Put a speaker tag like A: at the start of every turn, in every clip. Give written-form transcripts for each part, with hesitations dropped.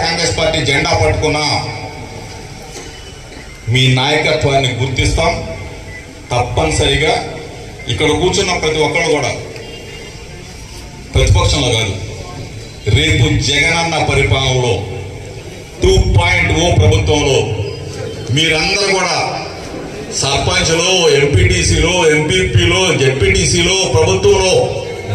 A: Congress party జెండా పట్టుకున్నా మీ నాయకత్వాన్ని గుర్తిస్తాం. తప్పనిసరిగా ఇక్కడ కూర్చున్న ప్రతి ఒక్కరు కూడా ప్రతిపక్షంలో కాదు, రేపు జగనన్న పరిపాలనలో 2.0 ప్రభుత్వంలో మీరందరూ కూడా సర్పంచ్లో, ఎంపీటీసీలో, ఎంపీపీలో, జెడ్పీటీసీలో, ప్రభుత్వంలో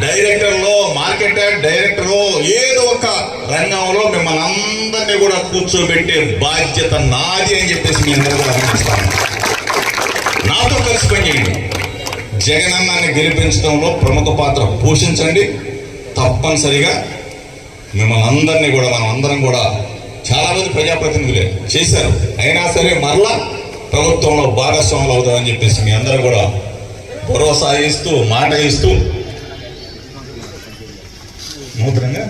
A: డైరెక్టర్లో, మార్కెట్ డైరెక్టర్లో, ఏదో ఒక రంగంలో మిమ్మల్ని అందరినీ కూడా కూర్చోబెట్టే బాధ్యత నాది అని చెప్పేసి మీ అందరూ కూడా గమనిస్తాను. నాతో కలిసి పనిచేయండి. జగనన్నాన్ని గెలిపించడంలో ప్రముఖ పాత్ర పోషించండి. తప్పనిసరిగా మిమ్మల్ని అందరినీ కూడా మనం అందరం కూడా చాలా మంది ప్రజాప్రతినిధులే చేశారు, అయినా సరే మరలా ప్రభుత్వంలో భాగస్వాములు అవుతామని చెప్పేసి మీ అందరూ కూడా భరోసా ఇస్తూ మాట ఇస్తూ నూతనంగా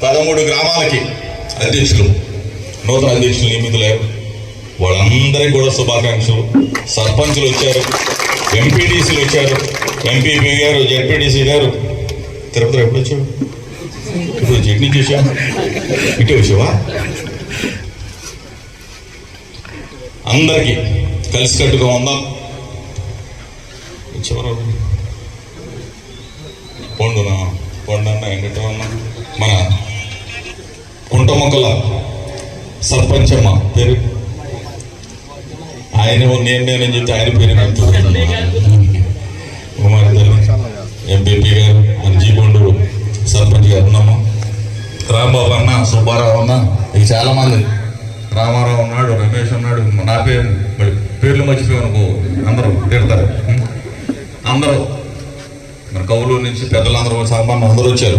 A: 13 గ్రామాలకి నూతన అధ్యక్షులు నియమితులయ్యారు. వాళ్ళందరికీ కూడా శుభాకాంక్షలు. సర్పంచులు వచ్చారు, ఎంపీటీసీలు వచ్చారు, ఎంపీపీ గారు, జెడ్పీటీసీ గారు. తిరుపతి ఎప్పుడు వచ్చావు? ఇప్పుడు జట్నీ చూసా, ఇటే వచ్చావా? అందరికీ కలిసికట్టుగా ఉందాం. చివరి పొండన్న ఎంగట ఉన్నా మన కుంటమొక్కల సర్పంచమ్మ పేరు, ఆయన నేనని చెప్తే ఆయన పేరు కుమారి తల్లి, ఎంపీపీ గారు, మన జీబొండూరు సర్పంచ్ గారు ఉన్నాము, రాంబాబు అన్న, సుబ్బారావు అన్న, ఇక చాలా మంది, రామారావు ఉన్నాడు, రమేష్ ఉన్నాడు, నా పేర్లు మర్చిపోయాను, అందరూ తిడతారు. అందరూ మన కౌలూరు నుంచి పెద్దలందరూ సామాన్లు అందరూ వచ్చారు.